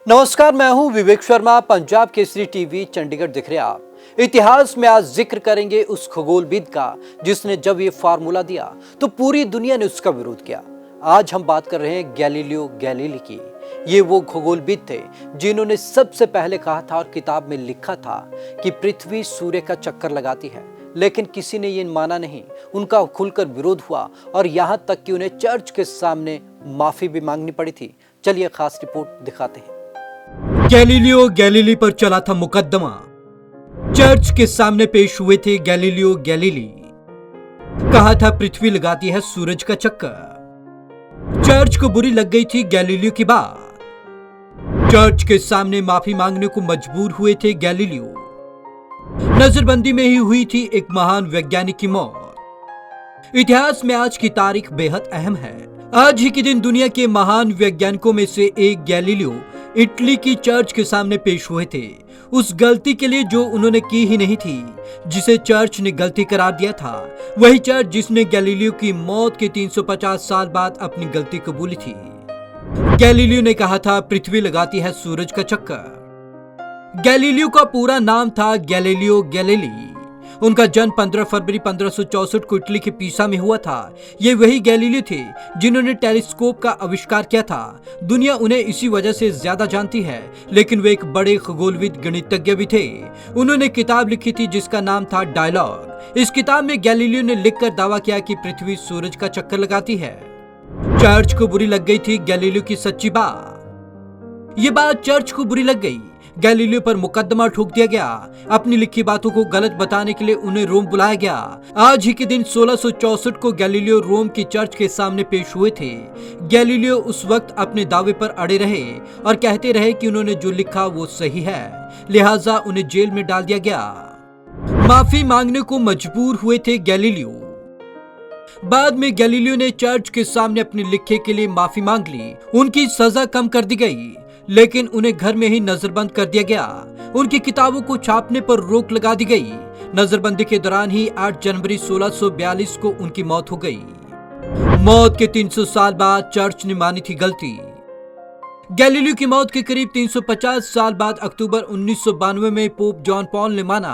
नमस्कार, मैं हूं विवेक शर्मा। पंजाब केसरी टीवी चंडीगढ़ दिख रहे आप। इतिहास में आज जिक्र करेंगे उस खगोलविद का जिसने जब ये फार्मूला दिया तो पूरी दुनिया ने उसका विरोध किया। आज हम बात कर रहे हैं गैलीलियो गैलीली की। ये वो खगोलविद थे जिन्होंने सबसे पहले कहा था और किताब में लिखा था कि पृथ्वी सूर्य का चक्कर लगाती है, लेकिन किसी ने ये माना नहीं। उनका खुलकर विरोध हुआ और यहाँ तक कि उन्हें चर्च के सामने माफी भी मांगनी पड़ी थी। चलिए खास रिपोर्ट दिखाते हैं। गैलीलियो गैलीली पर चला था मुकदमा। चर्च के सामने पेश हुए थे गैलीलियो गैलीली। कहा था पृथ्वी लगाती है सूरज का चक्कर। चर्च को बुरी लग गई थी गैलीलियो की बात। चर्च के सामने माफी मांगने को मजबूर हुए थे गैलीलियो। नजरबंदी में ही हुई थी एक महान वैज्ञानिक की मौत। इतिहास में आज की तारीख बेहद अहम है। आज ही के दिन दुनिया के महान वैज्ञानिकों में से एक गैलीलियो इटली की चर्च के सामने पेश हुए थे, उस गलती के लिए जो उन्होंने की ही नहीं थी, जिसे चर्च ने गलती करार दिया था। वही चर्च जिसने गैलीलियो की मौत के 350 साल बाद अपनी गलती कबूली थी। गैलीलियो ने कहा था पृथ्वी लगाती है सूरज का चक्कर। गैलीलियो का पूरा नाम था गैलीलियो गैलीली। उनका जन्म 15 फरवरी 1564 को इटली के पीसा में हुआ था। ये वही गैलीलियो थे जिन्होंने टेलीस्कोप का आविष्कार किया था। दुनिया उन्हें इसी वजह से ज्यादा जानती है, लेकिन वे एक बड़े खगोलविद गणितज्ञ भी थे। उन्होंने किताब लिखी थी जिसका नाम था डायलॉग। इस किताब में गैलीलियो ने लिखकर दावा किया कि पृथ्वी सूरज का चक्कर लगाती है। चर्च को बुरी लग गई थी गैलीलियो की सच्ची बात। ये बात चर्च को बुरी लग गई। गैलीलियो पर मुकदमा ठोक दिया गया। अपनी लिखी बातों को गलत बताने के लिए उन्हें रोम बुलाया गया। आज ही के दिन 1664 को गैलीलियो रोम की चर्च के सामने पेश हुए थे। गैलीलियो उस वक्त अपने दावे पर अड़े रहे और कहते रहे कि उन्होंने जो लिखा वो सही है, लिहाजा उन्हें जेल में डाल दिया गया। माफी मांगने को मजबूर हुए थे गैलीलियो। बाद में गैलीलियो ने चर्च के सामने अपने लिखे के लिए माफी मांग ली। उनकी सजा कम कर दी गई, लेकिन उन्हें घर में ही नजरबंद कर दिया गया। उनकी किताबों को छापने पर रोक लगा दी गई। नजरबंदी के दौरान ही 8 जनवरी 1642 को उनकी मौत हो गई। मौत के 300 साल बाद चर्च ने मानी थी गलती। गैलीलियो की मौत के करीब 350 साल बाद अक्टूबर 1992 में पोप जॉन पॉल ने माना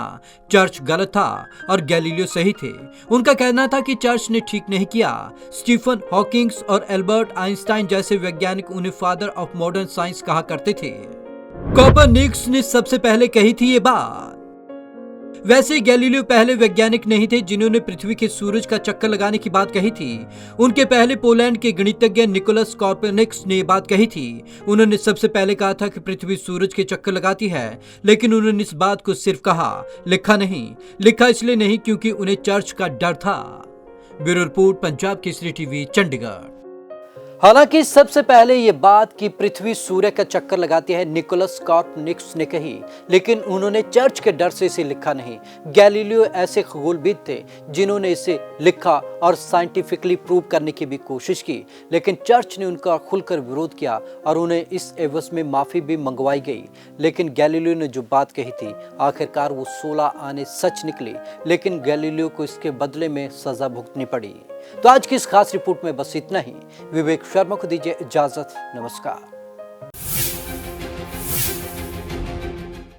चर्च गलत था और गैलीलियो सही थे। उनका कहना था कि चर्च ने ठीक नहीं किया। स्टीफन हॉकिंग्स और एल्बर्ट आइंस्टाइन जैसे वैज्ञानिक उन्हें फादर ऑफ मॉडर्न साइंस कहा करते थे। कोपरनिकस ने सबसे पहले कही थी ये बात। वैसे गैलीलियो पहले वैज्ञानिक नहीं थे जिन्होंने पृथ्वी के सूरज का चक्कर लगाने की बात कही थी। उनके पहले पोलैंड के गणितज्ञ निकोलस कोपरनिकस ने बात कही थी। उन्होंने सबसे पहले कहा था कि पृथ्वी सूरज के चक्कर लगाती है, लेकिन उन्होंने इस बात को सिर्फ कहा, लिखा नहीं। लिखा इसलिए नहीं क्योंकि उन्हें चर्च का डर था। Bureau report, Punjab Kesari TV, Chandigarh. हालांकि सबसे पहले ये बात कि पृथ्वी सूर्य का चक्कर लगाती है निकोलस कोपरनिकस ने कही, लेकिन उन्होंने चर्च के डर से इसे लिखा नहीं। गैलीलियो ऐसे खगोलविद थे जिन्होंने इसे लिखा और साइंटिफिकली प्रूव करने की भी कोशिश की, लेकिन चर्च ने उनका खुलकर विरोध किया और उन्हें इस एवज में माफी भी मंगवाई गई। लेकिन गैलीलियो ने जो बात कही थी आखिरकार वो 16 आने सच निकली, लेकिन गैलीलियो को इसके बदले में सजा भुगतनी पड़ी। तो आज की इस खास रिपोर्ट में बस इतना ही। विवेक शर्मा को दीजिए इजाजत। नमस्कार।